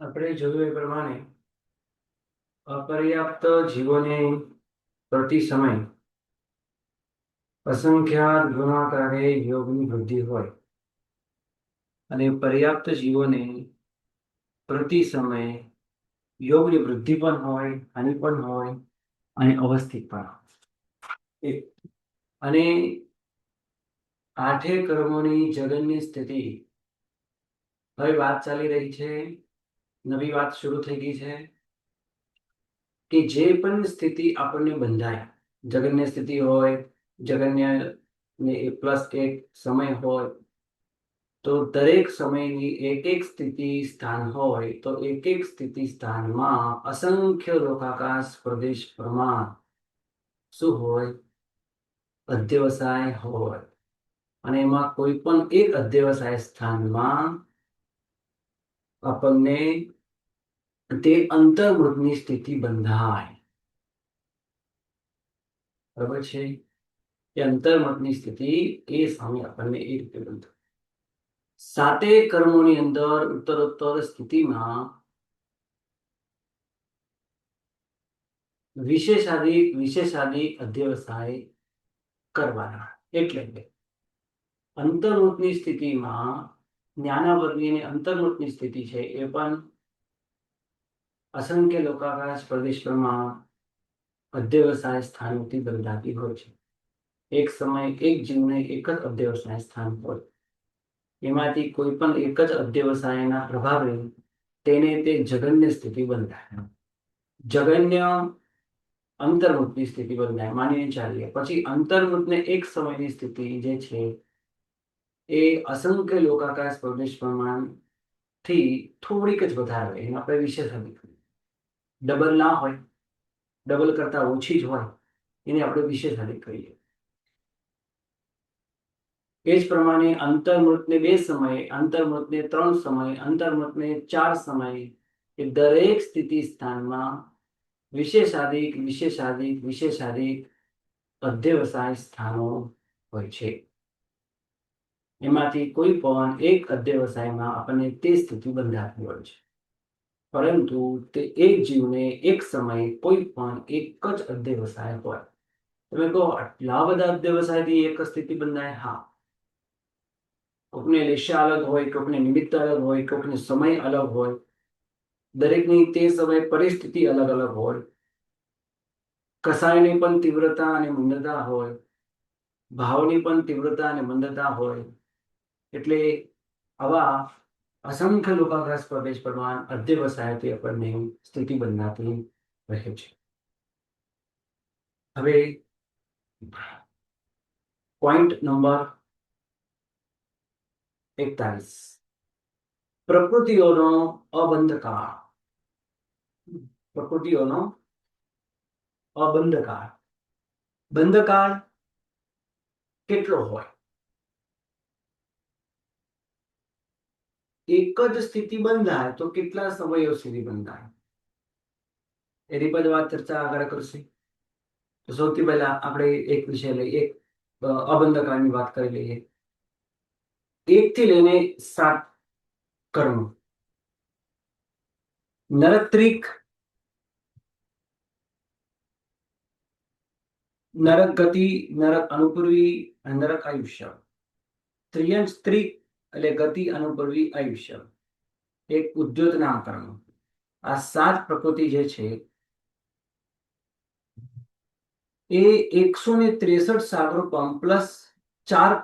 આપણે જોયું એ પ્રમાણે અપર્યાપ્ત જીવોને પ્રતિ સમય અસંખ્યાત ગુણાકારે યોગની વૃદ્ધિ હોય અને પર્યાપ્ત જીવોને પ્રતિ સમય યોગની વૃદ્ધિ પણ હોય, હાનિ પણ હોય અને અવસ્થિત પણ હોય. અને આઠે કર્મોની જગનની સ્થિતિ હવે વાત ચાલી રહી છે. નવી વાત શરૂ થઈ ગઈ છે કે જે પણ સ્થિતિ આપણને બંધાય, જગન્ય સ્થિતિ હોય, જગન્ય ને પ્લસ એક સમય હોય, તો દરેક સમયની એક એક સ્થિતિ સ્થાન હોય, તો એક એક સ્થિતિ સ્થાનમાં અસંખ્ય લોકાકાશ પ્રદેશ પ્રમાણ શું હોય? અધ્યવસાય હોય. અને એમાં કોઈ પણ એક અધ્યવસાય સ્થાનમાં આપણને તે અંતર્મુખની સ્થિતિ બંધાય. બરાબર છે? એ અંતર્મુખની સ્થિતિ એ સામે આપણને એ રીતે બંધાય. સાતે કર્મોની અંદર ઉત્તરોત્તર સ્થિતિમાં વિશેષાધિક અધ્યવસાય કરવાના. એટલે કે અંતર્મુખની સ્થિતિમાં જ્ઞાનાવર્ગની અંતર્મુખની સ્થિતિ છે એ પણ અસંખ્ય લોકાકાશ પ્રદેશમાં અધ્યવસાય સ્થાનોથી બંધાતી હોય છે. એક સમયે એક જીવને એક જ અધ્યવસાય સ્થાન હોય, એમાંથી કોઈ પણ એક જ અધ્યવસાયના પ્રભાવે તેને તે જગન્ય સ્થિતિ બંધાય. જગન્ય અંતર્મુખની સ્થિતિ બંધાય, માનીને ચાલીએ. પછી અંતર્મુખને એક સમયની સ્થિતિ જે છે એ અસંખ્ય લોકાકાશ પ્રદેશ પ્રમાણથી થોડીક જ વધારે હોય, એને આપણે વિશેષાધિક, ડબલ ના હોય, ડબલ કરતા ઓછી જ હોય, એને આપણે વિશેષાધિક કહીએ. એ જ પ્રમાણે અંતર્મુખને 2 સમય, અંતર્મુખને 3 સમય, અંતર્મુખને 4 સમય, એ દરેક સ્થિતિ સ્થાનમાં વિશેષાધિક અધ્યવસાય સ્થાનો હોય છે. એમાંથી કોઈ પણ એક અધ્યવસાયમાં આપણને તે સ્થિતિ બંધાતી હોય છે. પરંતુ તે એક જીવને એક સમયે કોઈ પણ એક જ અધ્યવસાય હોય. તમે કહો આટલા બધા અધ્યવસાયથી એક સ્થિતિ બંધાય? હા. કોકને દિશા અલગ હોય, કોકને નિમિત્ત અલગ હોય, કોકને સમય અલગ હોય, દરેકની તે સમયે પરિસ્થિતિ અલગ અલગ હોય, કસાયની પણ તીવ્રતા અને મંદતા હોય, ભાવની પણ તીવ્રતા અને મંદતા હોય. એટલે આવા અસંખ્ય લોકાગ્રસ્ત પ્રદેશ પ્રમાણ અધ્યવસાયથી આપણને સ્થિતિ બંધાતી રહે છે. હવે પોઈન્ટ નંબર 41, પ્રકૃતિઓનો અબંધકાળ. પ્રકૃતિઓનો અબંધકાળ. બંધકાળ કેટલો હોય? એક જ સ્થિતિ બંધાય તો કેટલા સમયો સુધી બંધાય? એની પર વાત ચર્ચા આગળ કરશે. તો સૌથી પહેલા આપણે એક વિષય લઈએ, અબંધકાળની વાત કરી લઈએ. 1 થી લઈને 7 કર્મ. નરક ગતિ, નરક અનુપૂર્વી અને નરક આયુષ્ય. ત્રિયંશ ત્રિક એટલે ગતિ, અનુપૂર્વી, આયુષ્ય. એક ઉદ્યોતના કર્મ. આ 7 પ્રકૃતિ જે છે એ 163 સાગરોપમ પ્લસ 4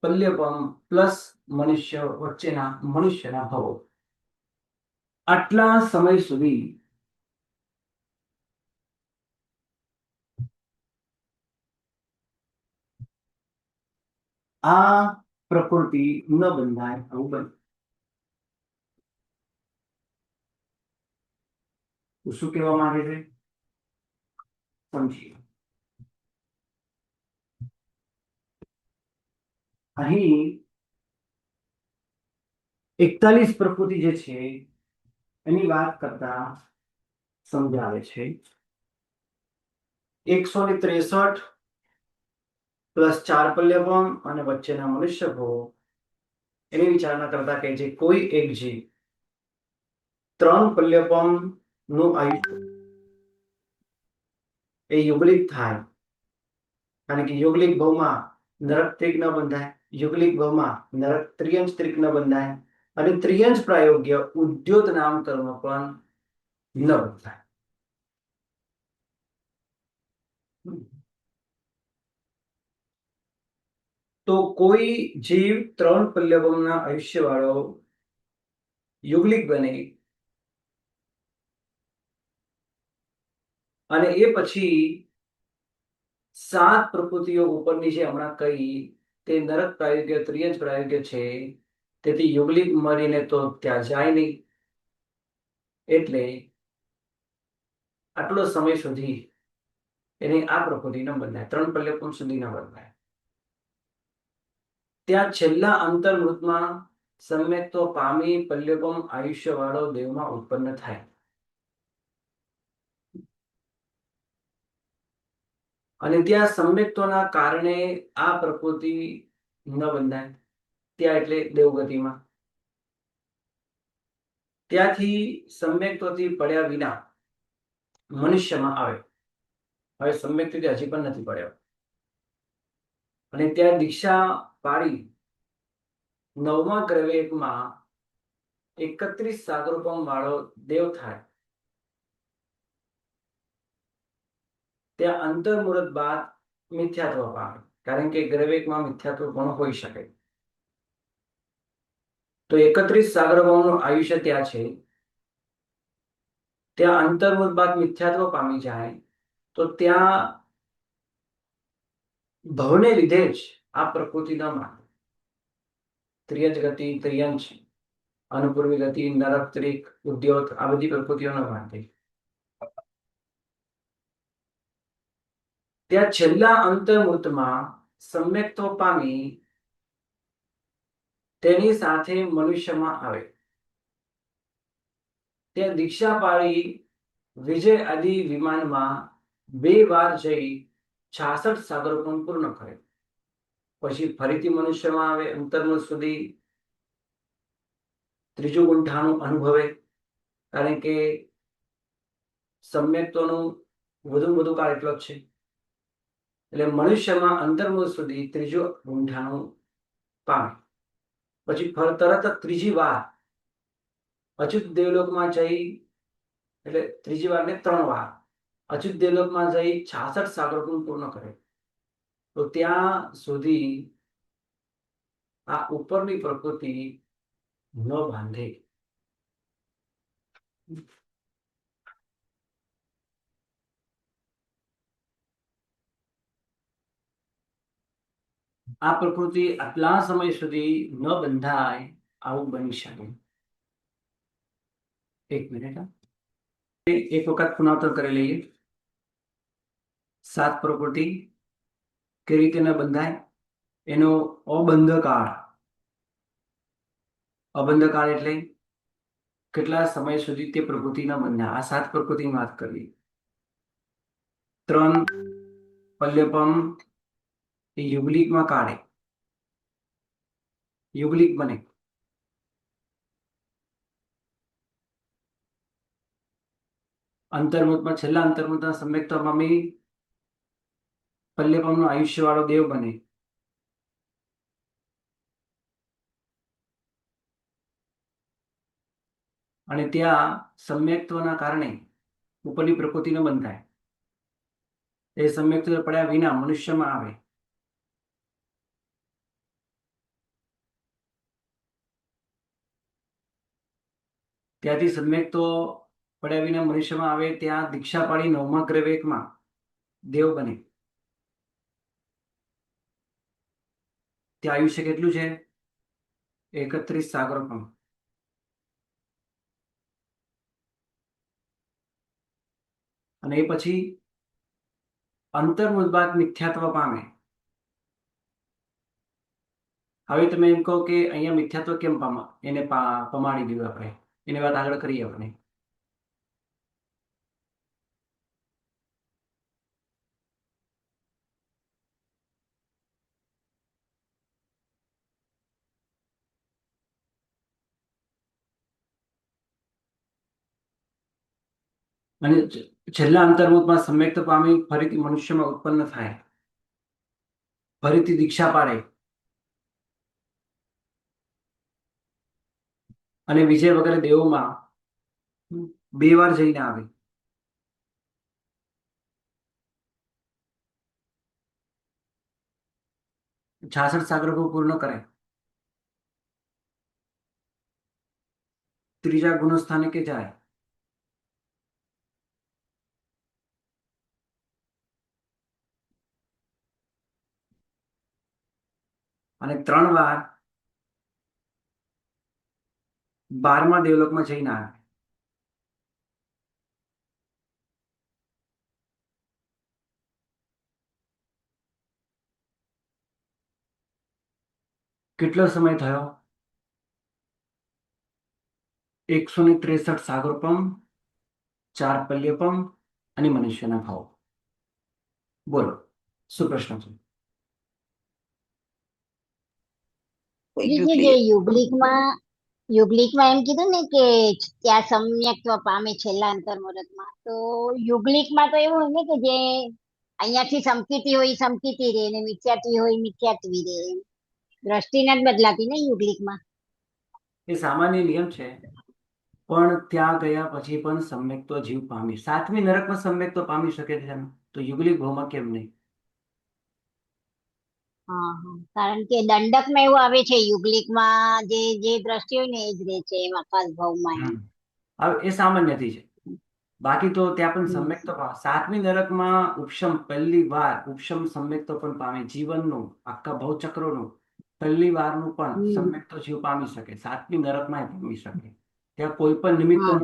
પલ્યપમ પ્લસ મનુષ્ય વચ્ચેના મનુષ્યના ભવો, આટલા સમય સુધી આ પ્રકૃતિ ન બંધાય. આવું બને. શું કહેવા માંગે છે? સમજીએ. અહીં 41 પ્રકૃતિ જે છે એની વાત કરતા સમજાવે છે. 163 પ્લસ 4 પલ્યપમ અને વચ્ચેના મનુષ્ય ભવો એની વિચારણા કરતા કહે છે કોઈ એક જીવ ત્રણ પલ્યપમ નું આયુષ્ય એ યુગલિક થાય, કારણ કે યુગલિક ભાવમાં નરક ત્રિક ન બંધાય, યુગલિક ભાવમાં નરક ત્રિયંશ ત્રિક ન બંધાય, અને ત્રિયંશ પ્રાયોગ્ય ઉદ્યોત નામકરણ પણ ન બંધાય. તો કોઈ જીવ ત્રણ પલ્યવમના આયુષ્ય વાળો યુગલિક બને અને એ પછી સાત પ્રકૃતિઓ ઉપરની જે હમણાં કહી તે નરક પ્રાયોગ્ય ત્રિયંશ પ્રાયોગ્ય છે, તેથી યુગલિક મરીને તો ત્યાં જાય નહીં, એટલે આટલો સમય સુધી એને આ પ્રકૃતિ ન બદલાય, ત્રણ પલ્યપમ સુધી ન બદલાય. ત્યાં છેલ્લા અંતર્મૃતમાં સમ્યક્તો પામી પલ્યપમ આયુષ્ય વાળો દેવમાં ઉત્પન્ન થાય. અને ત્યાં સમ્યક્તોના કારણે આ પ્રકૃતિ ન બંધાય, ત્યાં એટલે દેવગતિમાં. ત્યાંથી સમ્યક્તોથી પડ્યા વિના મનુષ્યમાં આવે. હવે સમ્યક્તોથી હજી પણ નથી પડ્યો, અને ત્યાં દીક્ષા પાડી નવમા ગ્રહવેગમાં 31 સાગરોપમ વાળો દેવ થાય. ત્યાં અંતર્મુહૂર્ત બાદ મિથ્યાત્વ પામે, કારણ કે ગ્રહવેગમાં મિથ્યાત્વ પણ હોઈ શકે. તો 31 સાગરોપમનું આયુષ્ય ત્યાં છે. ત્યાં અંતર્મુહૂર્ત બાદ મિથ્યાત્વ પામી જાય તો ત્યાં ભવને લીધે જ આ પ્રકૃતિ ન માને. ત્રિયંશ ગતિ, ત્રિયંશ અનુપૂર્વી ગતિ, નરક ત્રિક, ઉદ્યોત, આ બધી પ્રકૃતિઓ ન માનતી. ત્યાં છેલ્લા અંતર્મુહૂર્તમાં સમ્યક્તો પામી તેની સાથે મનુષ્યમાં આવે. ત્યાં દીક્ષા પાડી વિજય આદિ વિમાનમાં 2 વાર જઈ 66 સાગરોપમ પૂર્ણ કરે. પછી ફરીથી મનુષ્યમાં આવે, અંતર્મુહૂર્ત સુધી ત્રીજું ગુંઠાણું અનુભવે, કારણ કે સમ્યક્તોનું વધુ કાળ એટલો જ છે. એટલે મનુષ્યમાં અંતર્મુહૂર્ત સુધી ત્રીજું ગુંઠાણું પામે. પછી તરત જ ત્રીજી વાર અચ્યુત દેવલોકમાં જઈ, એટલે ત્રીજી વાર ને 3 વાર અચ્યુત દેવલોકમાં જઈ 66 સાગરોપમ પૂર્ણ કરે. તો ત્યાં સુધી આ ઉપરની પ્રકૃતિ ન બાંધે. આ પ્રકૃતિ આટલા સમય સુધી ન બંધાય, આવું બની શકે. એક મિનિટ, એક વખત પુનરાવર્તન કરી લઈએ. 7 પ્રકૃતિ કેવી રીતે ન બંધાય, એનો અબંધ કાળ એટલે કેટલા સમય સુધી તે પ્રકૃતિ ન બંધાય. આ 7 પ્રકૃતિની વાત કરીએ. 3 પલ્યપમ એ યુગલિકમાં કાઢે, યુગલિક બને. અંતર્મુહૂર્તમાં છેલ્લા અંતર્મુહૂર્તના સમ્યક્તો પામી પલ્યપમનો આયુષ્ય વાળો દેવ બને. અને ત્યાં સમ્યક્તોના કારણે ઉપરની પ્રકૃતિ ન બંધાય. એ સમ્યક્તો પડ્યા વિના મનુષ્યમાં આવે. ત્યાંથી સમ્યક્તો પડ્યા વિના મનુષ્યમાં આવે, ત્યાં દીક્ષા પાડી 9મા ગ્રહવેગમાં દેવ બને. ત્યાં આયુષ્ય કેટલું છે? 31 સાગરોપમ. અને એ પછી અંતર્મુહૂર્ત બાદ મિથ્યાત્વ પામે. હવે તમે એમ કહો કે અહીંયા મિથ્યાત્વ કેમ એને પમાડી દીધું, આપણે એની વાત આગળ કરીએ. આપણે અને છેલ્લા અંતર્મુખમાં સમ્યક્ત પામી ફરીથી મનુષ્યમાં ઉત્પન્ન થાય, ફરીથી દીક્ષા પાડે અને વિજય વગેરે દેવોમાં 2 વાર જઈને આવે. 66 સાગર પૂર્ણ કરે, ત્રીજા ગુણસ્થાને કે જાય, અને 3 વાર 12મા દેવલોકમાં જઈને આવે. કેટલો સમય થયો? 163 સાગરોપમ, 4 પલ્યપમ અને મનુષ્યના ભાવ. બોલો, શું પ્રશ્ન છે? જે યુગલિકમાં એમ કીધું ને કે ત્યાં સમ્યક્ત્વ પામે છેલ્લા અંતર્મુહૂર્તમાં, તો યુગલિકમાં તો એવું હોય ને કે જે અહીંયાથી સમકીતી હોય સમકીતી રહે ને મિથ્યાત્વી હોય મિથ્યાત્વી રહે, દ્રષ્ટિ નથી બદલાતી ને યુગલિકમાં. એ સામાન્ય નિયમ છે, પણ ત્યાં ગયા પછી પણ સમ્યક્ત્વ જીવ પામી, 7મી નરકમાં સમ્યક્ત્વ પામી શકે છે, તો યુગલિક ભાવમાં કેમ નહીં? હા હા, કારણ કે દંડકમાં એવું આવે છે, યુગલિકમાં જે જે દ્રષ્ટિ હોય ને એ જ રહે છે એમ આકાશ ભાવમાં એમ. હવે એ સામાન્યથી છે, બાકી તો ત્યાં પણ હમ સમ્યક્ત્વ પામે. 7મી નરકમાં ઉપશમ પહેલી વાર ઉપશમ સમ્યક્ત્વ પણ પામે, જીવનનું આખા ભવચક્રનું પહેલી વારનું પણ હમ સમ્યક્ત્વ જીવ પામી શકે, 7મી નરકમાં પામી શકે. ત્યાં કોઈ પણ નિમિત્ત હા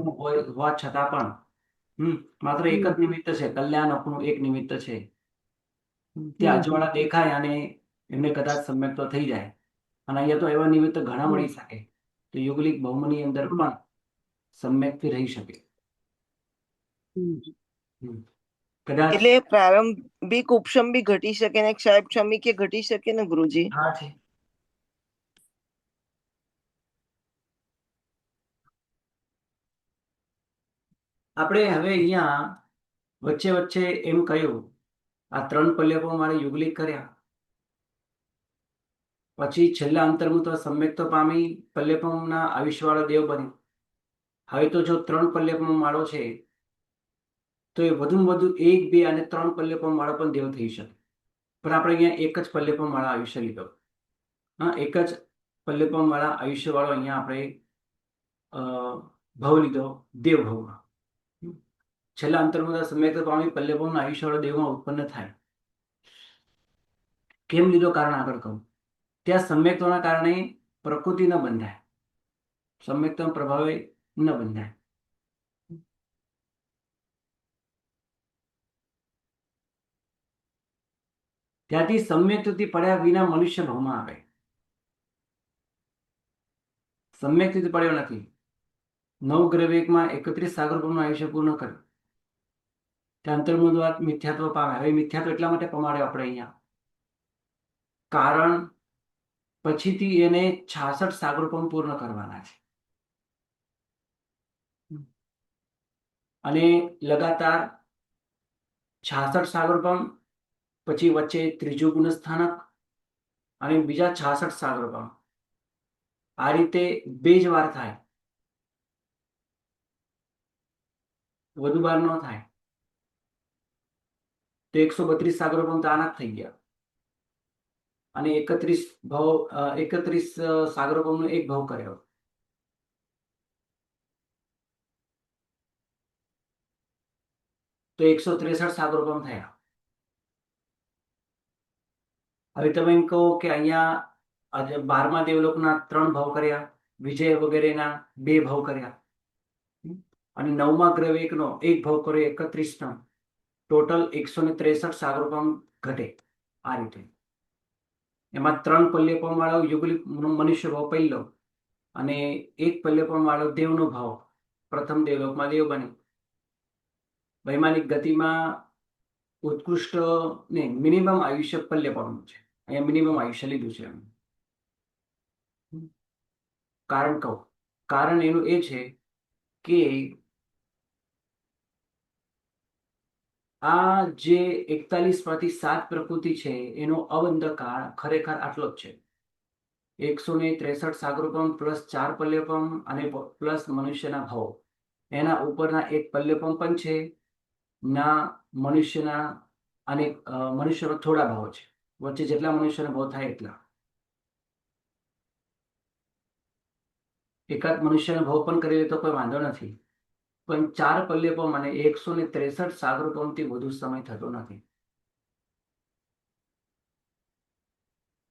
હોવા છતાં પણ માત્ર એક જ હમ નિમિત્ત છે, કલ્યાણ આપણું એક નિમિત્ત છે. ત્યાં હમ અજવાળા દેખાય અને એમને કદાચ સમ્યક્ત્વ થઈ જાય, અને અહીંયા તો એવા નિમિત્ત ઘણા હમ મળી શકે, તો યુગલિક ભૌમની અંદર હમ પણ સમ્યક્થી રહી શકે. હમ. કદાચ. એટલે પ્રારંભિક ઉપશમ બી ઘટી શકે ને ક્ષયક્ષમી કે ઘટી શકે ને ગુરુજી? હા છે. આપણે હવે અહીંયા વચ્ચે વચ્ચે એમ કહ્યું, આ 3 પલ્યકો મારે યુગલિક કર્યા, પછી છેલ્લા અંતર્મુખ સમ્યક્ત્વ પામી પલ્યપમના આયુષ્યવાળો દેવ બન્યો. હવે તો જો 3 પલ્યપમ માળો છે, તો એ વધુમાં વધુ 1, 2 અને 3 પલ્યપમ માળો પણ દેવ થઈ શકે, પણ આપણે અહીંયા એક જ પલ્યપમ વાળા આયુષ્ય લીધો. હા, એક જ પલ્યપમ વાળા આયુષ્ય વાળો અહીંયા આપણે ભાવ લીધો, દેવ ભાવમાં. છેલ્લા અંતર્મુખ સમ્યક્ત્વ પામી પલ્યપમના આયુષ્યવાળો દેવમાં ઉત્પન્ન થાય. કેમ લીધો? કારણ આગળ કહું. ત્યાં સમ્યક્ત્વના કારણે પ્રકૃતિ ન બંધાય, સમ્યક્ત્વ પ્રભાવે ન બંધાય. ત્યાંથી સમ્યક્ત્વથી પડ્યા વિના મનુષ્ય ભાવમાં આવે. સમ્યક્ત્વથી પડ્યો નથી. 9 ગ્રહવેગમાં 31 સાગરપમનું આયુષ્ય પૂર્ણ કર્યું, ત્યાં અંતર્મુખ મિથ્યાત્વ પામે. હવે મિથ્યાત્વ એટલા માટે પમાડ્યો આપણે અહીંયા, કારણ પછીથી એને 66 સાગરોપમ પૂર્ણ કરવાના છે, અને લગાતાર 66 સાગરોપમ, પછી વચ્ચે ત્રીજું ગુણસ્થાનક અને બીજા 66 સાગરોપમ, આ રીતે 2 જ વાર થાય, વધુ વાર ન થાય. તો 132 સાગરોપમ તો આના જ થઈ ગયા, અને 31 સાગરોપમનો એક ભાવ કર્યો, તો 163 સાગરોપમ થયા. હવે તમે એમ કહો કે અહીંયા 12મા દેવલોકના 3 ભાવ કર્યા, વિજય વગેરેના 2 ભાવ કર્યા, અને 9મા ગ્રહવેગનો 1 ભાવ કર્યો, 31નો ટોટલ 163 સાગરોપમ ઘટે. આ રીતે એમાં 3 પલ્યપમ વાળો યુગલિક મનુષ્ય ભાવ પહેલો, અને 1 પલ્યપમ વાળો દેવનો ભાવ પ્રથમ દેવલોકમાં દેવ બને. વૈમાનિક ગતિમાં ઉત્કૃષ્ટ ને મિનિમમ આયુષ્ય પલ્યપમનું છે, અહીંયા મિનિમમ આયુષ્ય લીધું છે. કારણ કહું, કારણ એનું એ છે કે આ જે 41માંથી 7 પ્રકૃતિ છે એનો અબંધ કાળ ખરેખર આટલો જ છે. 163 સાગરોપમ પ્લસ 4 પલ્યપમ અને પ્લસ મનુષ્યના ભાવ, એના ઉપરના એક પલ્યપમ પણ છે ના મનુષ્યના, અને મનુષ્યનો થોડા ભાવ છે. વચ્ચે જેટલા મનુષ્યના ભાવ થાય એટલા. એકાદ મનુષ્યનો ભાવ પણ કરી લે તો કોઈ વાંધો નથી, પણ 4 પલ્યપમ અને 163 સાગરોપમથી વધુ સમય થતો નથી.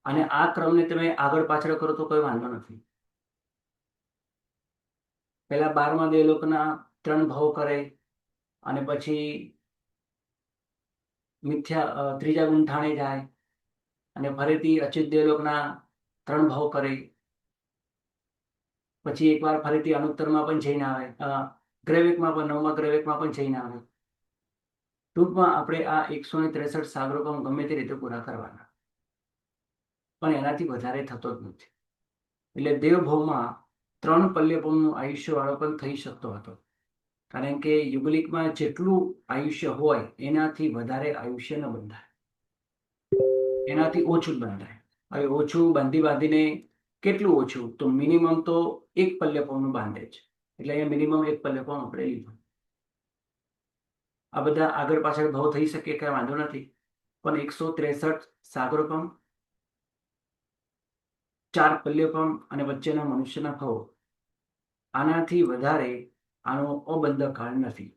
અને આ ક્રમને તમે આગળ પાછળ કરો તો કોઈ વાંધો નથી. પહેલા 12મા દેવલોકના 3 ભાવ કરે, અને પછી ત્રીજા ગુંઠાણે જાય, અને ફરીથી અચ્યુત દેવલોકના 3 ભાવ કરે, પછી એકવાર ફરીથી અનુત્તરમાં પણ જઈને આવે, ગ્રેવેકમાં પણ 9મા ગ્રેવેકમાં પણ જઈને આવે. ટૂંકમાં આપણે આ 163 સાગરોપમ ગમે તે રીતે પૂરા કરવાના, પણ એનાથી વધારે થતો જ નથી. એટલે દેવભાવમાં 3 પલ્યપમનું આયુષ્ય વાળો પણ થઈ શકતો હતો, કારણ કે યુગલિકમાં જેટલું આયુષ્ય હોય એનાથી વધારે આયુષ્ય ન બંધાય, એનાથી ઓછું જ બંધાય. હવે ઓછું બાંધીને કેટલું ઓછું, તો મિનિમમ તો 1 પલ્યપમનું બાંધે છે, એટલે અહીંયા મિનિમમ 1 પલ્યપમ આપણે લીધું. આ બધા આગળ પાછળ ભાવ થઈ શકે, કઈ વાંધો નથી, પણ 163 સાગરોપમ, 4 પલ્યપમ અને વચ્ચેના મનુષ્યના ભાવ, આનાથી વધારે આનો અબંધ કાળ નથી.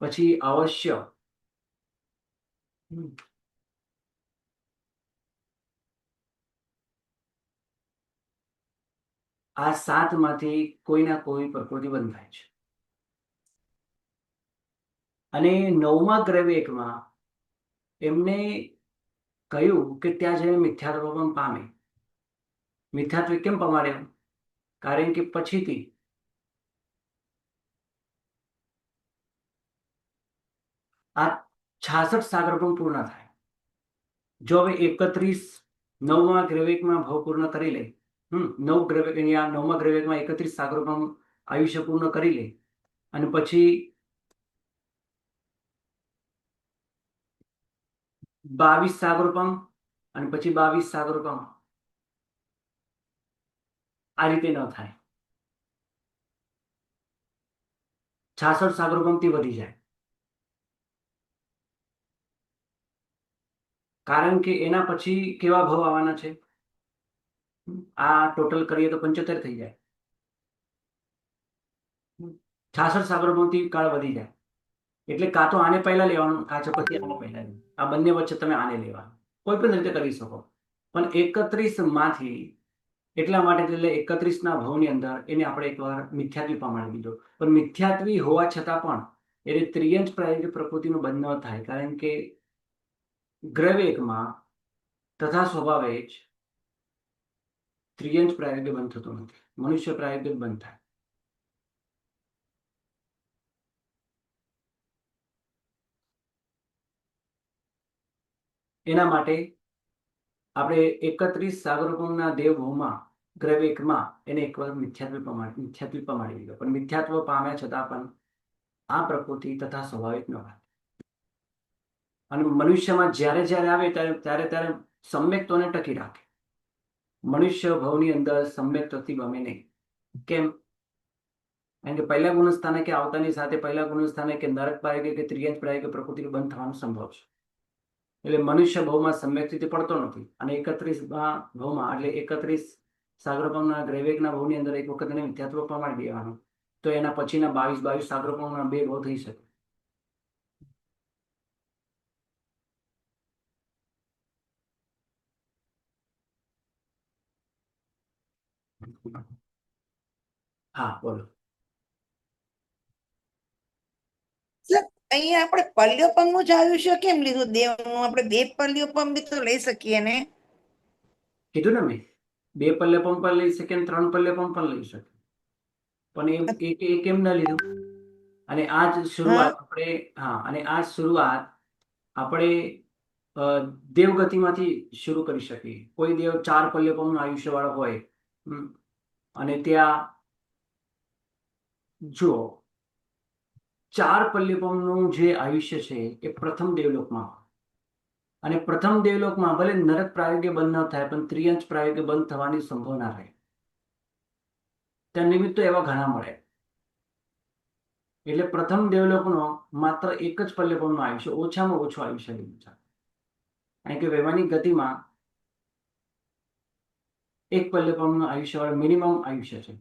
પછી અવશ્ય આ 7માંથી કોઈના કોઈ પ્રકૃતિ બંધાય છે. અને 9મા ગ્રેવેકમાં એમને કહ્યું કે ત્યાં જઈને મિથ્યાત્વ પણ પામે. મિથ્યાત્વ કેમ પમાડ્યું? કારણ કે પછીથી આ 66 સાગરોપમ પૂર્ણ થાય. જો હવે 9મા ગ્રેવેકમાં ભાવ પૂર્ણ કરી લે, 9 ગ્રેવેક, અહીંયા 9મા ગ્રેવેકમાં 31 સાગરોપમ આયુષ્ય પૂર્ણ કરી લે, અને પછી 22 સાગરોપમ, અને પછી 22 સાગરોપમ, આ રીતે ન થાય. 66 સાગરોપમથી વધી જાય, કારણ કે એના પછી કેવા ભાવ આવવાના છે? આ ટોટલ કરીએ તો 75 થઈ જાય. 66 સાગરોપમથી કાળ વધી જાય, એટલે કાં તો આને પહેલા લેવાનું, કાં તો પછી આને પહેલા લેવાનું. આ બંને વચ્ચે તમે આને લેવાનું, કોઈ પણ રીતે કરી શકો. પણ 31 માંથી એટલા માટે, એટલે 31ના ભાવની અંદર એને આપણે એકવાર મિથ્યાત્વી પ્રમાણે લીધો. પણ મિથ્યાત્વી હોવા છતાં પણ એને ત્રિયંશ પ્રાયોગિક પ્રકૃતિનો બંધ ન થાય, કારણ કે ગ્રેવેકમાં તથા સ્વભાવે જ ત્રિયંશ પ્રાયોગિક બંધ થતો નથી, મનુષ્ય પ્રાયોગિક બંધ થાય. એના માટે આપણે 31 સાગરોપમના દેવભાવમાં ગ્રેવેકમાં એને એકવાર મિથ્યાત્વ પ્રમાણે લીધો. પણ મિથ્યાત્વ પામ્યા છતાં પણ આ પ્રકૃતિ તથા સ્વાભાવિક ન હોય. અને મનુષ્યમાં જ્યારે જ્યારે આવે ત્યારે સમ્યક્તોને ટકી રાખે. મનુષ્ય ભાવની અંદર સમ્યક્તથી ગમે નહીં. કેમ? કારણ કે પહેલા ગુણસ્થાને કે આવતાની સાથે પહેલા ગુણસ્થાને કે નરક પ્રાયોગિક કે ત્રિયંશ પ્રાયોગિક પ્રકૃતિ બંધ થવાનો સંભવ છે. એટલે મનુષ્ય ભાવમાં સમ્યક્તિ પડતો નથી. અને 31મા ભાવમાં, એટલે 31 સાગરોપમના ગ્રેવેકના ભાવની અંદર એક વખત એને મિથ્યાત્વ પ્રમાણી દેવાનું, તો એના પછીના 22 સાગરોપમના 2 ભાવ થઈ શકે. હા, બોલો. અહીંયા આપણે પલ્યોપમ નું જ આયુષ્ય કેમ લીધું દેવનું? આપણે 2 પલ્યોપમ બી તો લઈ શકીએ ને. કીધું ને મેં, 2 પલ્યપમ પણ લઈ શકે, 3 પલ્યપમ પણ લઈ શકે, પણ એ કેમ ન લીધું? અને આ જ શરૂઆત આપણે, અને આ શરૂઆત આપણે દેવગતિમાંથી શરૂ કરી શકીએ. કોઈ દેવ 4 પલ્યપમનું આયુષ્ય વાળો હોય, અને ત્યાં જુઓ ચાર પલ્યપમનું જે આયુષ્ય છે એ પ્રથમ દેવલોકમાં હોય. અને પ્રથમ દેવલોકમાં ભલે નરક પ્રાયોગ્ય બંધ ન થાય પણ ત્રિયંશ પ્રાયોગ્ય બંધ થવાની સંભાવના રહે. ત્યાં નિમિત્તો એવા ઘણા મળે. એટલે પ્રથમ દેવલોકનો માત્ર એક જ પલ્યપમનું આયુષ્ય, ઓછામાં ઓછું આયુષ્ય લીધું છે. કારણ કે વૈમાનિક ગતિમાં એક પલ્યપમનું આયુષ્ય મિનિમમ આયુષ્ય છે.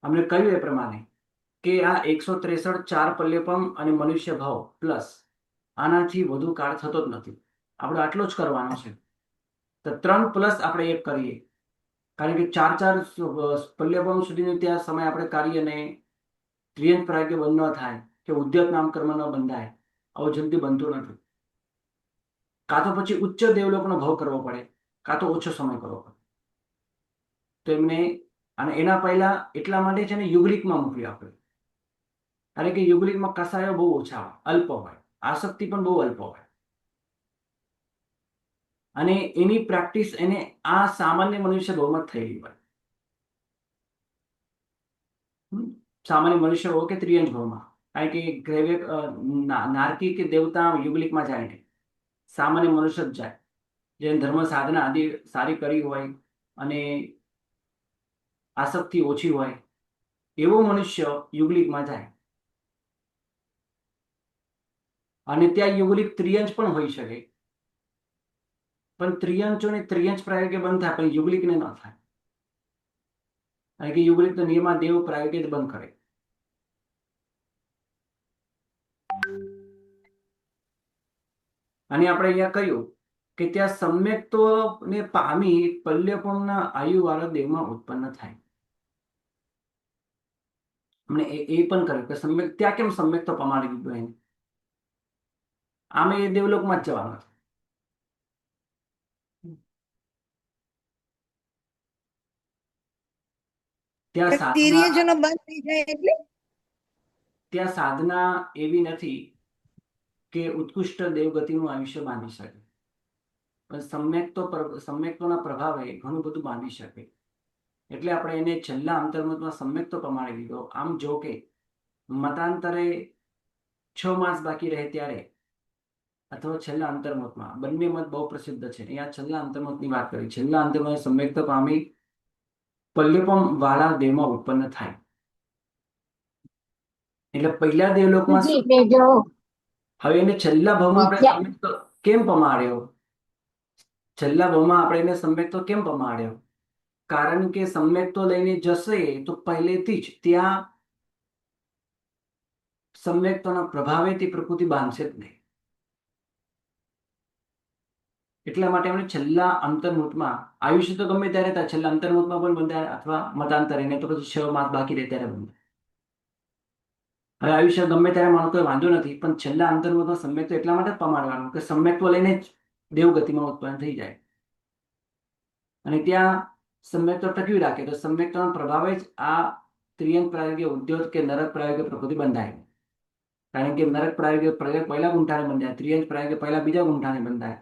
અમને કહ્યું એ પ્રમાણે કે આ 163 ચાર પલ્યપમ અને મનુષ્ય ભાવ પ્લસ આનાથી વધુ કાળ થતો જ નથી. આપણે આટલો જ કરવાનો છે. તો 3 પ્લસ આપણે 1 કરીએ, કારણ કે 4 પલ્યપમ સુધીનો ત્યાં સમય આપણે કાર્યને ત્રિયંશ પ્રાયોગ્ય બંધ ન થાય કે ઉદ્યત નામકર્મ ન બંધાય, આવું જલ્દી બનતું નથી. કાં તો પછી ઉચ્ચ દેવલોકનો ભાવ કરવો પડે, કાં તો ઓછો સમય કરવો પડે. તો એમને અને એના પહેલા એટલા માટે છે ને યુગલિકમાં મોકલી આપણે. કારણ કે યુગલિકમાં કસાયો બહુ ઓછા હોય, અલ્પ હોય, આસક્તિ પણ બહુ અલ્પ હોય. અને એની પ્રેક્ટિસ એને આ સામાન્ય મનુષ્ય ભાવમાં થયેલી હોય. સામાન્ય મનુષ્ય ભાવ કે ત્રિયંશ ભાવમાં. કારણ કે ગ્રેવે નારકી કે દેવતા યુગલિકમાં જાય નહીં, સામાન્ય મનુષ્ય જ જાય. જે ધર્મ સાધના આદિ સારી કરી હોય અને આસક્તિ ઓછી હોય એવો મનુષ્ય યુગલિકમાં જાય. અને ત્યાં યુગલિક ત્રિયંશ પણ હોઈ શકે, પણ ત્રિયંશોને ત્રિયંશ પ્રાયોગ્ય બંધ થાય પણ યુગલિકને ન થાય. કારણ કે યુગલિક તો નિયમા દેવ પ્રાયોગ્ય બંધ કરે. અને આપણે અહીંયા કહ્યું કે ત્યાં સમ્યક્તોને પામી પલ્યપમના આયુવાળા દેવમાં ઉત્પન્ન થાય. અમને એ પણ કહ્યું કે સમ્યક ત્યાં કેમ સમ્યક્તો પમાડી દીધું એને? આમે એ દેવલોકમાં જ જવાનું છે. ત્યાં સાધના તિર્યજનો બંધ થઈ જાય એટલે ત્યાં સાધના એવી નથી કે ઉત્કૃષ્ટ દેવગતિનું આયુષ્ય બાંધી શકે, પણ સમ્યક્તોના પ્રભાવે ઘણું બધું બાંધી શકે. એટલે આપણે એને છેલ્લા અંતર્મતમાં સમ્યક્તો પ્રમાણે લીધો. આમ જો કે મતાંતરે 6 માસ બાકી રહે ત્યારે અથવા છેલ્લા અંતર્મતમાં બંને મત બહુ પ્રસિદ્ધ છે. અહીંયા છેલ્લા અંતર્મતની વાત કરી. છેલ્લા અંતર્મત સમ્યક્ત પામી પલ્યપમ વાળા દેવમાં ઉત્પન્ન થાય. એટલે પહેલા દેવલોકમાં જી, એટલે જો હવે એને છેલ્લા ભાવમાં આપણે વિદ્યા સમ્યક્ત કેમ પમાડ્યો? છેલ્લા ભાવમાં આપણે એને સમ્યક્ત કેમ પમાડ્યો? કારણ કે સમ્યક્તો લઈને જશે તો પહેલેથી જ ત્યાં સમ્યક્તોના પ્રભાવે તે પ્રકૃતિ બાંધશે જ નહીં. એટલા માટે આપણે છેલ્લા અંતર્મુહૂર્તમાં આયુષ્ય તો ગમે ત્યારે થાય, છેલ્લા અંતર્મુહૂર્તમાં પણ બંધાય અથવા મતાંતરે, ને તો પછી 6 માસ બાકી રહે ત્યારે બંધાય. હવે આયુષ્ય ગમે ત્યારે માનો કોઈ વાંધો નથી, પણ છેલ્લા અંતર્મુહૂર્તમાં સમ્યક્તો એટલા માટે જ પમાડવાનું કે સમ્યક્તો લઈને જ દેવગતિમાં ઉત્પન્ન થઈ જાય. અને ત્યાં સમ્યક્તો ટકી રાખે તો સમ્યક્તોના પ્રભાવે જ આ ત્રિયંશ પ્રાયોગ્ય ઉદ્યોગ કે નરક પ્રાયોગ્ય પ્રકૃતિ બંધાય. કારણ કે નરક પ્રાયોગ્ય પહેલા ગુંઠાને બંધાય, ત્રિયંશ પ્રાયોગ્ય પહેલા બીજા ગુંઠાને બંધાય.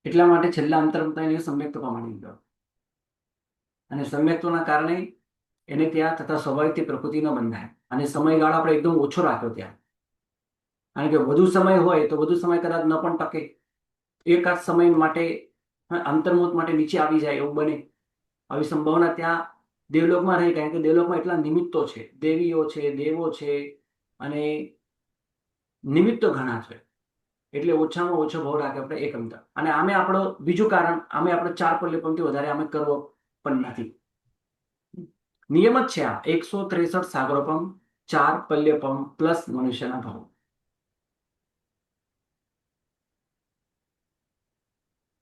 એટલા માટે છેલ્લા અંતર્મુહૂર્તમાં એને સમ્યક્તો પમાડી દીધો. અને સમ્યક્તોના કારણે એને ત્યાં થતા સ્વાભાવિક પ્રકૃતિ ન બંધાય. અને સમયગાળો આપણે એકદમ ઓછો રાખ્યો ત્યાં. કારણ કે વધુ સમય હોય તો વધુ સમય કદાચ ન પણ ટકે, એકાદ સમય માટે અંતર્મુહૂર્ત માટે નીચે આવી જાય એવું બને, આવી સંભાવના ત્યાં દેવલોકમાં રહે. કારણ કે દેવલોકમાં એટલા નિમિત્તો છે, દેવીઓ છે, દેવો છે અને નિમિત્તો ઘણા છે. એટલે ઓછામાં ઓછો ભાવ રાખે આપણે એક અંતર. અને આમે આપણો બીજું કારણ, આમે આપણે 4 પલ્યપમથી વધારે આમે કરવો પણ નથી. નિયમ જ છે આ 163 સાગરોપમ 4 પલ્યપમ પ્લસ મનુષ્યના ભાવ.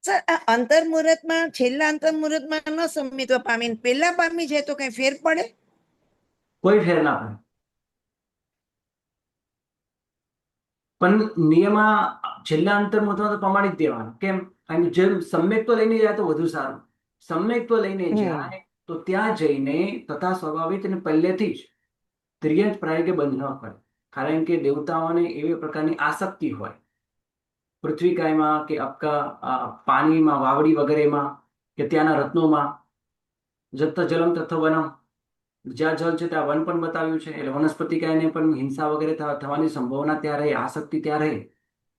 સર આ અંતર્મુહૂર્તમાં છેલ્લા અંતર્મુહૂર્તમાં ન સમિત્વ પામીને પેલા પામી જાય તો કઈ ફેર પડે? કોઈ ફેર ના પડે. પણ નિયમા છેલ્લા અંતર્મુહૂર્તમાં તો પમાડી જ દેવાનું. કેમ? કારણ કે જેમ સમ્યક તો લઈને જાય તો વધુ સારું. સમ્યક તો લઈને જાય તો ત્યાં જઈને તથા સ્વાભાવિક અને પહેલેથી જ ત્રિયંશ પ્રાયોગ્ય બંધ ન કરે. કારણ કે દેવતાઓને એવી પ્રકારની આસક્તિ હોય પૃથ્વીકાયમાં કે પાણીમાં, વાવડી વગેરેમાં કે ત્યાંના રત્નોમાં, જત જલમ તત્વ વનમ, જ્યાં જળ છે ત્યાં વન પણ બતાવ્યું છે, એટલે વનસ્પતિ કાયને પણ હિંસા વગેરે થવાની સંભાવના ત્યાં રહે, આસક્તિ ત્યાં રહે.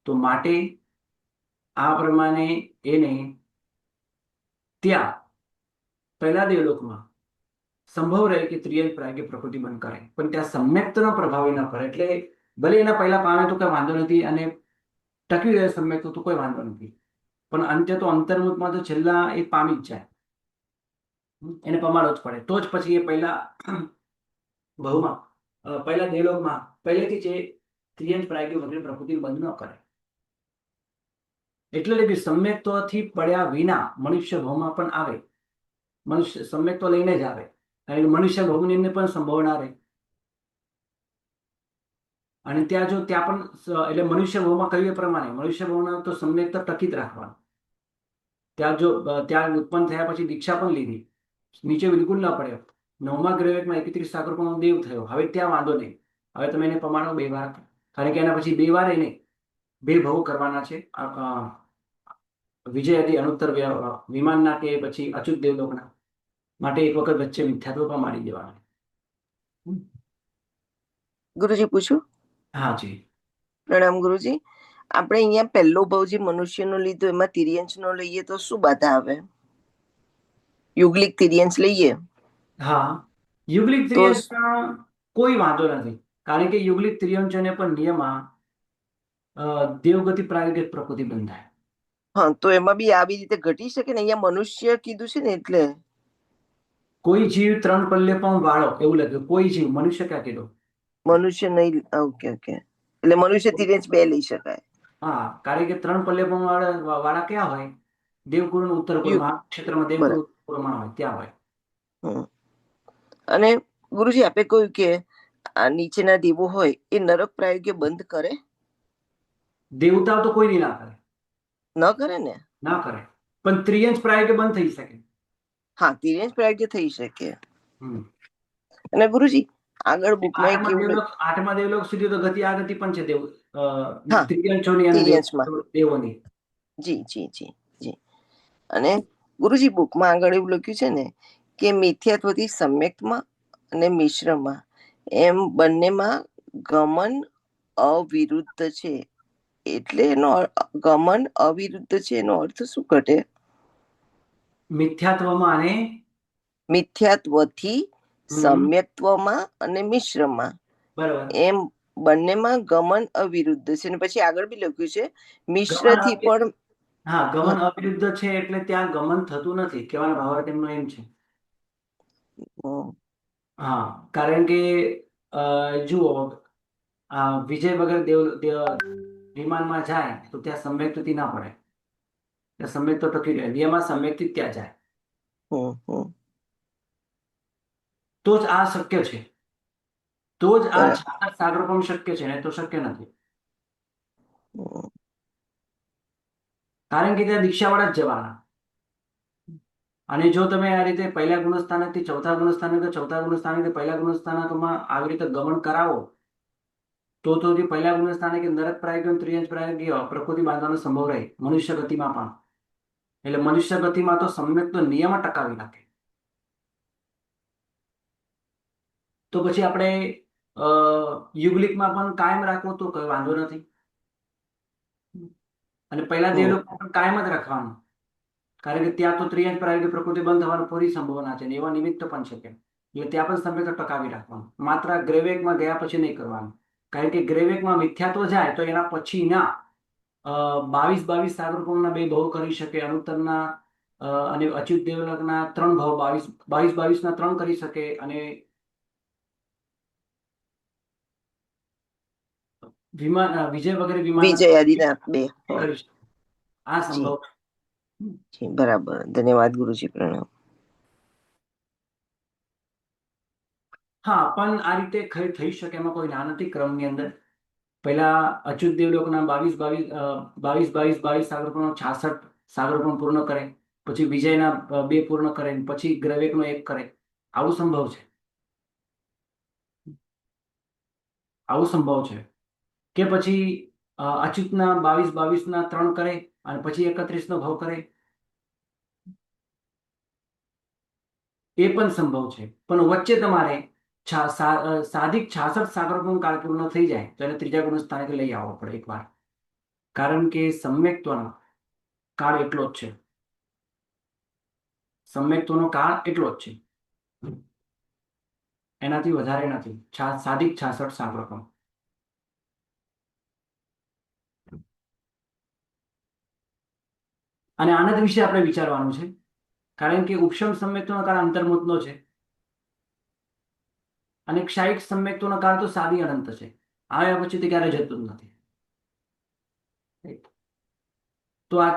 તો માટે આ પ્રમાણે એને ત્યાં પહેલા દેવલોકમાં સંભવ રહે કે ત્રિયંજ પ્રાગે પ્રકૃતિ બંધ કરે, પણ ત્યાં સમ્યક્તનો પ્રભાવ ન કરે. એટલે ભલે એના પહેલા પામે તો કઈ વાંધો નથી, અને ટકી રહે સમ્યક્ત તો કોઈ વાંધો નથી, પણ અંતે તો અંતર્મુખમાં તો છેલ્લા એ પામી જ જાય, એને પમાડવો જ પડે. તો જ પછી એ પહેલા બહુમાં પહેલા દેવલોકમાં પહેલેથી જ એ ત્રિયંજ પ્રાગે વગેરે પ્રકૃતિ બંધ ન કરે. એટલે કે સમ્યક્તથી પડ્યા વિના મનુષ્ય ભાવમાં પણ આવે, મનુષ્ય સમ્યક્ત લઈને જ આવે, અને મનુષ્ય ભાવની અંદર પણ સંભાવના રહે. અને ત્યાં જો ત્યાં પણ એટલે મનુષ્ય ભાવમાં કહ્યું એ પ્રમાણે મનુષ્ય ભાવના તો સમ્યક્ત ટકી જ રાખવાનું. ત્યાં જો ત્યાં ઉત્પન્ન થયા પછી દીક્ષા પણ લીધી, નીચે બિલકુલ ના પડ્યો. 9મા ગ્રહમાં 31 સાગરપણનો દેવ થયો. હવે ત્યાં વાંધો નહીં, હવે તમે એને પમાડો 2 વાર, કારણ કે એના પછી 2 વાર એને 2 ભવ કરવાના છે. વિજય હતી અનુત્તર વિમાનના કે પછી અચ્યુત દેવલોકના, માટે એક વખત વચ્ચે મિથ્યાત્વ પમાડી દેવાના. ગુરુજી પૂછું? હા જી. પ્રણામ ગુરુજી. આપણે અહીંયા પહેલો ભાવ જે મનુષ્યનો લીધો એમાં તિર્યંશનો લઈએ તો શું બાધા આવે? યુગલિક તિર્યંશ લઈએ હા, યુગલિક તો ત્રિયંશમાં કોઈ વાંધો નથી, કારણ કે યુગલિક ત્રિયંશને પણ નિયમમાં દેવગતિ પ્રાયોગિક પ્રકૃતિ બંધાય. હા, તો એમાં બી આવી રીતે ઘટી શકે ને? અહીંયા મનુષ્ય કીધું છે ને એટલે કોઈ જીવ 3 પલ્લે પણ વાળો એવું લખ્યું, કોઈ જીવ, મનુષ્ય ક્યાં કીધું? મનુષ્ય નહીં. ઓકે ઓકે, એટલે મનુષ્ય તિર્યંશ 2 લઈ શકાય. હા, કારણ કે 3 પલ્લે પણ વાળા ક્યાં હોય? દેવકુળ ઉત્તર યુગ કુળમાં, ક્ષેત્રમાં બરાબર. દેવકુળ કુળમાં હોય ત્યાં હોય. અને ગુરુજી આપે કહ્યું કે આ નીચેના દેવો હોય એ નરક પ્રાયોગ્ય બંધ કરે? દેવતાઓ તો કોઈ નહીં ના કરે, ન કરે ને? ના કરે, પણ ત્રિયંશ પ્રાયોગિક બંધ થઈ શકે. હા, તિર્યંશ પ્રાયોગ્ય થઈ શકે. હમ. અને ગુરુજી આગળ બુકમાં એક એવું આઠમા દેવલોક સુધી તો ગતિ આગતિ પણ છે દેવ હા ત્રિયંશોની અને તિર્યંશમાં. દેવોની. જી જી જી જી. અને ગુરુજી બુકમાં આગળ એવું લખ્યું છે ને કે મિથ્યાત્વથી સમ્યક્તમાં અને મિશ્રમાં એમ બંનેમાં ગમન અવિરુદ્ધ છે. એટલે એનો ગમન અવિરુદ્ધ છે એનો અર્થ શું ઘટે? મિથ્યાત્વમાં અને મિથ્યાત્વથી સમ્યક્ત્વમાં અને મિશ્રમાં બરાબર, એમ બંનેમાં ગમન અવિરુદ્ધ છે. અને પછી આગળ બી લખ્યું છે મિશ્રથી પણ. હા, ગમન અવિરુદ્ધ છે એટલે ત્યાં ગમન થતું નથી, કહેવાનો ભાવાર્થ એમનો એમ છે. હા, કારણ કે જુઓ, વિજય વગર વિમાનમાં જાય તો ત્યાં સમ્યક્તથી ના પડે, ત્યાં સમ્યક્ત તો ટકી રહે, વિયમાં સમ્યક્તિ ત્યાં જાય તો જ આ શક્ય છે, તો જ આ જાતક સાગર પણ શક્ય છે, નહીં તો શક્ય નથી. કારણ કે ત્યાં દીક્ષાવાળા જ જવાના. અને જો તમે આ રીતે પહેલા ગુણસ્થાનકથી ચોથા ગુણસ્થાનક, ચોથા ગુણસ્થાનકથી પહેલા ગુણસ્થાનકમાં આવી રીતે ગમન કરાવો તો જે પહેલા ગુણસ્થાનકે નરક પ્રાયોગિક ત્રિયંશ પ્રાયોગિક પ્રકૃતિ બાંધવાનો સંભવ રહે મનુષ્ય ગતિમાં પણ. એટલે મનુષ્ય ગતિમાં તો સમ્યક્ત નિયમ ટકાવી રાખે. તો પછી આપણે યુગલિકમાં પણ કાયમ રાખવો તો કોઈ વાંધો નથી, અને પહેલા દેવલોકમાં પણ કાયમ જ રાખવાનું, કારણ કે ત્યાં તો ત્રિયંશ પ્રાયોગિક પ્રકૃતિ બંધ થવાની પૂરી સંભાવના છે, એવા નિમિત્ત પણ છે, એટલે ત્યાં પણ સમ્યક્ત ટકાવી રાખવાનું. માત્ર ગ્રેવેકમાં ગયા પછી નહીં કરવાનું, કારણ કે ગ્રેવેકમાં મિથ્યાત્વ જાય તો એના પછીના 22 સાગરપુરના 2 ભવ કરી શકે, અનુત્તરના અને અચ્યુત દેવલોકના 3 ભવ 22 ના 3 કરી શકે, અને વિજય વગેરે વિમાન વિજય આદિના 2. કરી શકે. આ જી સંભવ. જી, બરાબર. ધન્યવાદ ગુરુજી. પ્રણામ. હા, પણ આ રીતે થઈ શકે, એમાં કોઈ ના નથી. ક્રમની અંદર પહેલા અચ્યુત દેવલોકના 22 સાગરપુરનો 66 સાગરપુર પૂર્ણ કરે, પછી વિજયના 2 પૂર્ણ કરે, પછી ગ્રવેકનો 1 કરે. આવું સંભવ છે, આવું સંભવ છે. કે પછી અચ્યુતના 22 ના 3 કરે અને પછી 31 નો ભાવ કરે. એ પણ સંભવ છે, પણ વચ્ચે તમારે સાધિક 66 સાગરોપમ કાળ પૂર્ણ થઈ જાય તો એને ત્રીજા ગુણ સ્થાને લઈ આવવો પડે એકવાર, કારણ કે સમ્યક્ત્વનો કાળ એટલો જ છે, સમ્યક્ત્વનો કાળ એટલો જ છે, એનાથી વધારે નથી. સાધિક 66 સાગરોપમ. અને આનંદ વિશે આપણે વિચારવાનું છે, કારણ કે ઉપશમ સમ્યક્ત્વનો કાળ અંતર્મુખનો છે અને ક્ષાયિક સમ્યક્ત્વનો કાળ તો સાદી અનંત છે, આવ્યા પછી તે ક્યારે જતું જ નથી. તો આ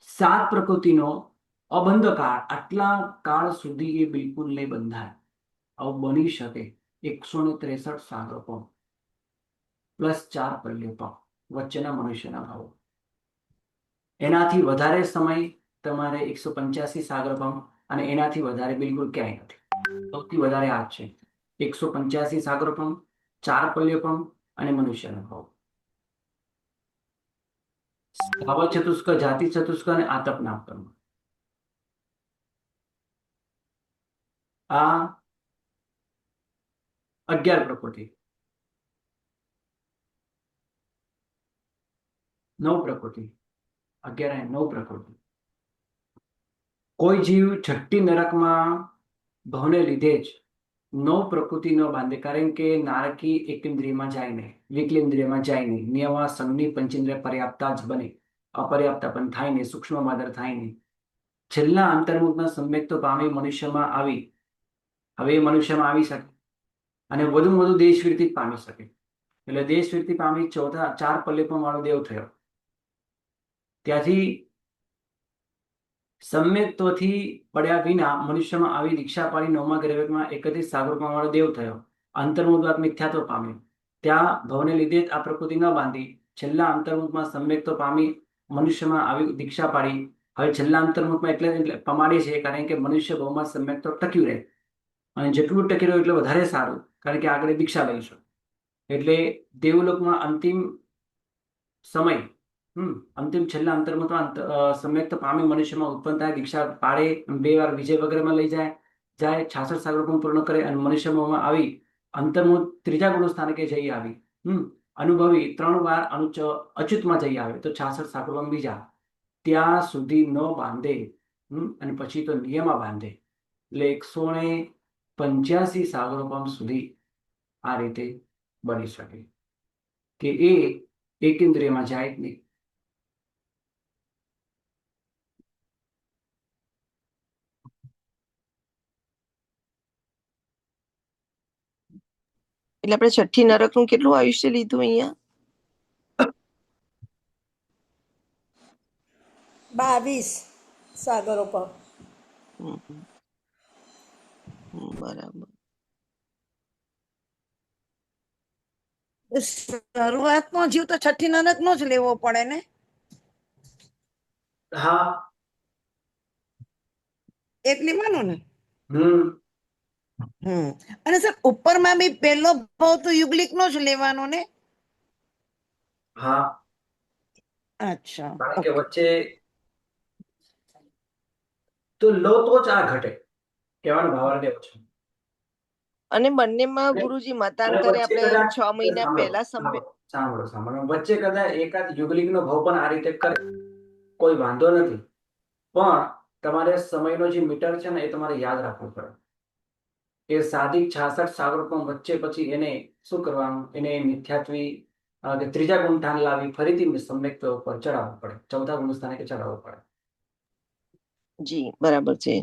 7 પ્રકૃતિનો અબંધ કાળ, આટલા કાળ સુધી એ બિલકુલ નહીં બંધાય. આવું બની શકે 163 સાગરોપમ પ્લસ 4 પલ્યોપમ વચ્ચેના મનુષ્યના ભાવો. એનાથી વધારે સમય તમારે 185 સાગરોપમ અને એનાથી વધારે બિલકુલ ક્યાંય નથી. સૌથી વધારે આ જ છે, 185 સાગરોપમ, 4 પલ્યોપમ અને મનુષ્યના ભાવ. ભાવ ચતુષ્ક, જાતિ ચતુષ્ક અને આતપના કર્મ. આ 11 પ્રકૃતિ, 9 પ્રકૃતિ, 11 અને 9 પ્રકૃતિ. કોઈ જીવ છઠ્ઠી નરકમાં ભવને લીધે જ 9 પ્રકૃતિ ન બાંધે, કારણ કે નારકી એકેન્દ્રિયમાં જાય નહીં, વિકલેન્દ્રિયમાં જાય નહીં, નિયમા સંઘની પંચેન્દ્રિય પર્યાપ્તા જ બને, અપર્યાપ્તા પણ થાય નહીં, સૂક્ષ્મ માદર થાય નહીં. છેલ્લા અંતર્મુખના સમ્યક્ત પામી મનુષ્યમાં આવી, હવે એ મનુષ્યમાં આવી શકે અને વધુમાં વધુ દેશવૃત્તિ પામી શકે. એટલે દેશવૃત્તિ પામી 4 પલ્યોપમ વાળો દેવ થયો. ત્યાંથી સમ્યક્ત્વથી પડ્યા વિના મનુષ્યમાં આવી દીક્ષા પાડી 9મા ગ્રહમાં 31 સાગરોપમ વાળો દેવ થયો. અંતર્મુખ મિથ્યાત્વ પામ્યો. ત્યાં ભવને લીધે જ આ પ્રકૃતિ ન બાંધી. છેલ્લા અંતર્મુખમાં સમ્યક્ત્વ પામી મનુષ્યમાં આવી દીક્ષા પાડી. હવે છેલ્લા અંતર્મુખમાં એટલે પમાડે છે, કારણ કે મનુષ્ય ભાવમાં સમ્યક્ત્વ ટક્યું રહે, અને જેટલું ટકી રહ્યું એટલે વધારે સારું, કારણ કે આગળ દીક્ષા લઈશું. એટલે દેવલોકમાં અંતિમ સમય, અંતિમ છેલ્લા અંતર્મુખમાં સમ્યક્ત પામી મનુષ્યમાં ઉત્પન્ન થાય, દીક્ષા પાડે, 2 વાર વિજય વગેરેમાં લઈ જાય 66 સાગરોપમ પૂર્ણ કરે અને મનુષ્યમાં આવી અંતર્મુખ ત્રીજા ગુણ સ્થાનકે જઈ આવી, અનુભવી 3 વાર અચ્યુતમાં જઈ આવે તો 66 સાગરોપમ બીજા. ત્યાં સુધી ન બાંધે અને પછી તો નિયમમાં બાંધે, એટલે 185 સાગરોપમ સુધી આ રીતે બની શકે કે એ એકેન્દ્રિયમાં જાય જ નહીં. એટલે આપણે છઠ્ઠી નરકનું કેટલું આયુષ્ય લીધું અહીંયા? 22 સાગરોપમ. બરાબર. શરૂઆતનો જીવ તો છઠ્ઠી નરક નો જ લેવો પડે ને? હા. એટલે માનો ને. હમ અને સર ઉપરમાં બી પહેલો ભાવ તો યુગલિક નો જ લેવાનો ને? હા, અચ્છા, કારણ કે વચ્ચે તો લો તો જ આ ઘટે, કહેવાનો ભાવાર્થ એવો છે. અને બંનેમાં ગુરુજી મતાંતરે આપણે 6 મહિના પહેલા સાંભળો, વચ્ચે કદાચ એકાદ યુગલિકનો ભાવ પણ આ રીતે કરે, કોઈ વાંધો નથી, પણ તમારે સમયનો જે મીટર છે ને એ તમારે યાદ રાખવું પડે. એ સાધિક 66 સાગરોપમ વચ્ચે પછી એને શું કરવાનું, એને મિથ્યાત્વી ત્રીજા ગુણ સ્થાન લાવી ફરીથી સમ્યક્ત્વ ઉપર ચડાવવું પડે, ચોથા ગુણ સ્થાને ચડાવવું પડે. જી બરાબર છે.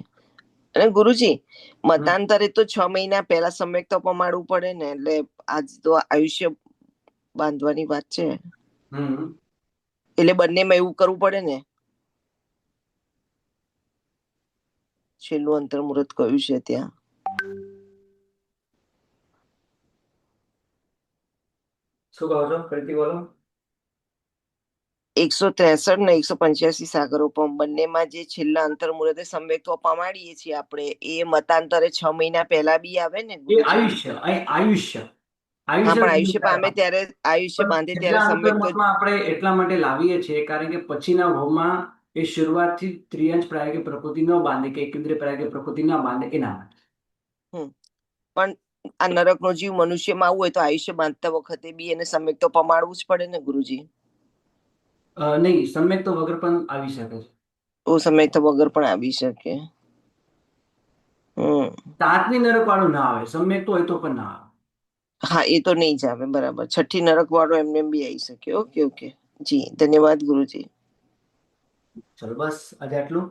અને ગુરુજી મતાંતરે તો 6 મહિના પહેલા સમ્યક્ત પમાડવું પડે ને, એટલે આજ તો આયુષ્ય બાંધવાની વાત છે, એટલે બંનેમાં એવું કરવું પડે ને. છેલ્લું અંતર્મુહૂર્ત કયું છે ત્યાં? શું કહો છો, ફરીથી બોલો. 163 ને 185 સાગરોપમ બંનેમાં જે છેલ્લા અંતર્મુહૂર્તે સમ્યક્ત્વ પમાડીએ છીએ આપણે, એ મતાંતરે 6 મહિના પહેલા બી આવે ને? આયુષ્ય હા, પણ આયુષ્ય પામે ત્યારે, આયુષ્ય બાંધે ત્યારે સમ્યક્ત્વ આપણે એટલા માટે લાવીએ છીએ કારણ કે પછીના ભાવમાં એ શરૂઆતથી ત્રિઅંશ પ્રાયોગિક પ્રકૃતિ ન બાંધે કે એકેન્દ્રિય પ્રાયોગિક પ્રકૃતિ ન બાંધે એના માટે. પણ આ નરકનો જીવ મનુષ્યમાં આવવું હોય તો આયુષ્ય બાંધતા વખતે બી એને સમ્યક તો પમાડવું જ પડે ને ગુરુજી. નહીં, સમ્યક તો વગર પણ આવી શકે છે. તો સમ્યક તો વગર પણ આવી શકે. સાતમી નરક વાળું ના આવે, સમ્યક તો હોય તો પણ ના આવે. હા, એ તો નહીં જ આવે, બરાબર. છઠ્ઠી નરક વાળો એમને એમ બી આવી શકે. ઓકે ઓકે જી, ધન્યવાદ ગુરુજી. ચલો બસ આજે આટલું.